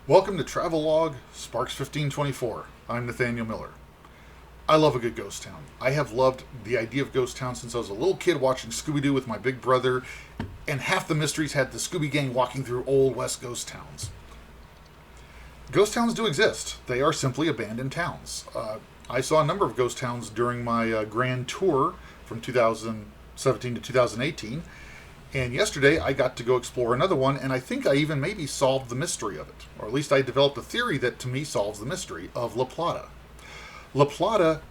Welcome to Travelogue Sparks 1524. I'm Nathaniel Miller. I love a good ghost town. I have loved the idea of ghost town since I was a little kid watching Scooby-Doo with my big brother, and half the mysteries had the Scooby Gang walking through old West ghost towns. Ghost towns do exist. They are simply abandoned towns. I saw a number of ghost towns during my grand tour from 2017 to 2018, and yesterday I got to go explore another one, and I think I even maybe solved the mystery of it. Or at least I developed a theory that to me solves the mystery of La Plata. La Plata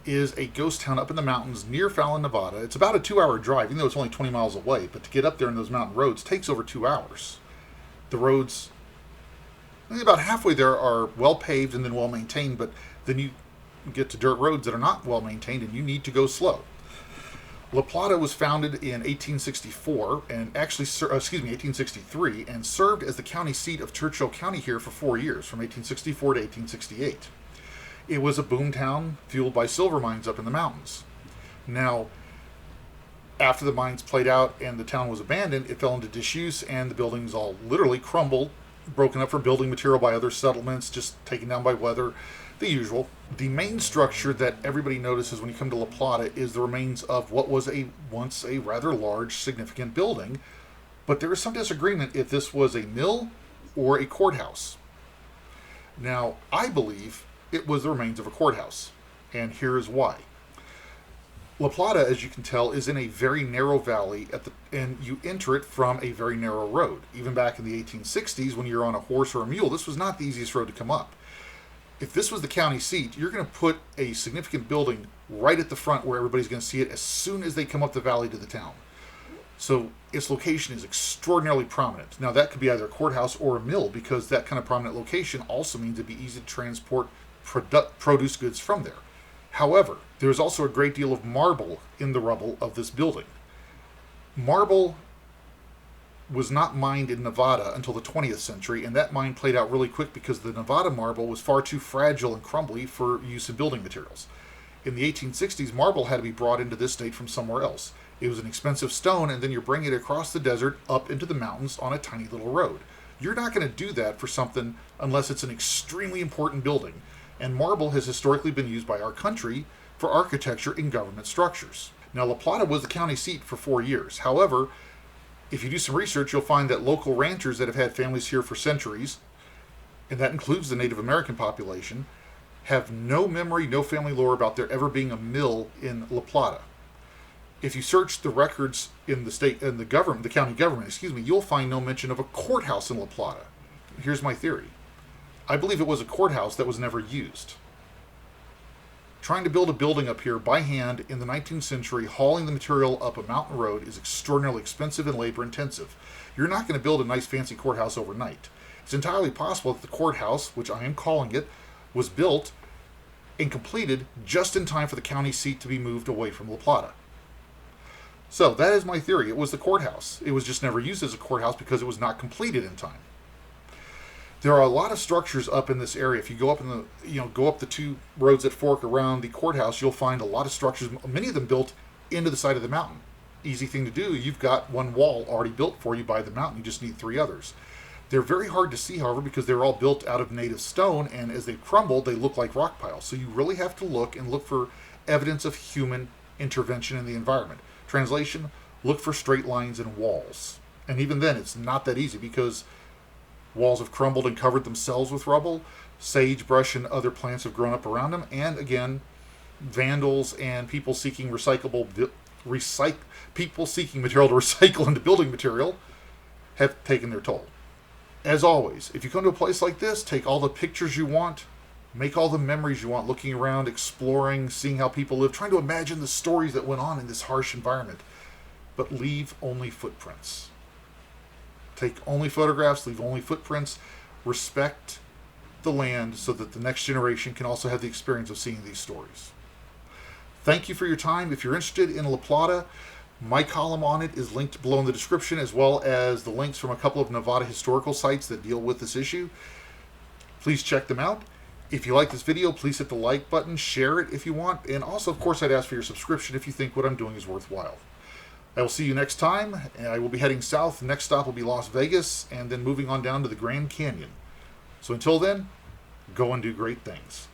is a ghost town up in the mountains near Fallon, Nevada. It's about a 2 hour drive, even though it's only 20 miles away, but to get up there in those mountain roads takes over 2 hours. The roads, I think about halfway there, are well paved and then well maintained, but then you get to dirt roads that are not well maintained and you need to go slow. La Plata was founded in 1864 and 1863, and served as the county seat of Churchill County here for 4 years, from 1864 to 1868. It was a boom town fueled by silver mines up in the mountains. Now, after the mines played out and the town was abandoned, it fell into disuse and the buildings all literally crumbled, broken up for building material by other settlements, just taken down by weather, the usual. The main structure that everybody notices when you come to La Plata is the remains of what was once a rather large, significant building, but there is some disagreement if this was a mill or a courthouse. Now, I believe it was the remains of a courthouse, and here is why. La Plata, as you can tell, is in a very narrow valley and you enter it from a very narrow road. Even back in the 1860s, when you're on a horse or a mule, this was not the easiest road to come up. If this was the county seat, you're going to put a significant building right at the front where everybody's going to see it as soon as they come up the valley to the town. So its location is extraordinarily prominent. Now, that could be either a courthouse or a mill, because that kind of prominent location also means it'd be easy to transport produce goods from there. However, there is also a great deal of marble in the rubble of this building. Marble was not mined in Nevada until the 20th century, and that mine played out really quick because the Nevada marble was far too fragile and crumbly for use in building materials. In the 1860s, marble had to be brought into this state from somewhere else. It was an expensive stone, and then you're bringing it across the desert up into the mountains on a tiny little road. You're not going to do that for something unless it's an extremely important building, and marble has historically been used by our country for architecture in government structures. Now, La Plata was the county seat for 4 years. However, if you do some research, you'll find that local ranchers that have had families here for centuries, and that includes the Native American population, have no memory, no family lore about there ever being a mill in La Plata. If you search the records in the state and the county government, you'll find no mention of a courthouse in La Plata. Here's my theory. I believe it was a courthouse that was never used. Trying to build a building up here by hand in the 19th century, hauling the material up a mountain road, is extraordinarily expensive and labor intensive. You're not going to build a nice fancy courthouse overnight. It's entirely possible that the courthouse, which I am calling it, was built and completed just in time for the county seat to be moved away from La Plata. So that is my theory. It was the courthouse. It was just never used as a courthouse because it was not completed in time. There are a lot of structures up in this area. If you go up go up the two roads that fork around the courthouse, you'll find a lot of structures, many of them built into the side of the mountain. Easy thing to do. You've got one wall already built for you by the mountain. You just need 3 others. They're very hard to see, however, because they're all built out of native stone, and as they crumble, they look like rock piles. So you really have to look for evidence of human intervention in the environment. Translation, look for straight lines and walls. And even then, it's not that easy because walls have crumbled and covered themselves with rubble. Sagebrush and other plants have grown up around them. And again, vandals and people seeking material to recycle into building material have taken their toll. As always, if you come to a place like this, take all the pictures you want, make all the memories you want, looking around, exploring, seeing how people live, trying to imagine the stories that went on in this harsh environment. But leave only footprints. Take only photographs, leave only footprints, respect the land so that the next generation can also have the experience of seeing these stories. Thank you for your time. If you're interested in La Plata, my column on it is linked below in the description, as well as the links from a couple of Nevada historical sites that deal with this issue. Please check them out. If you like this video, please hit the like button, share it if you want, and also, of course, I'd ask for your subscription if you think what I'm doing is worthwhile. I will see you next time, and I will be heading south. Next stop will be Las Vegas, and then moving on down to the Grand Canyon. So until then, go and do great things.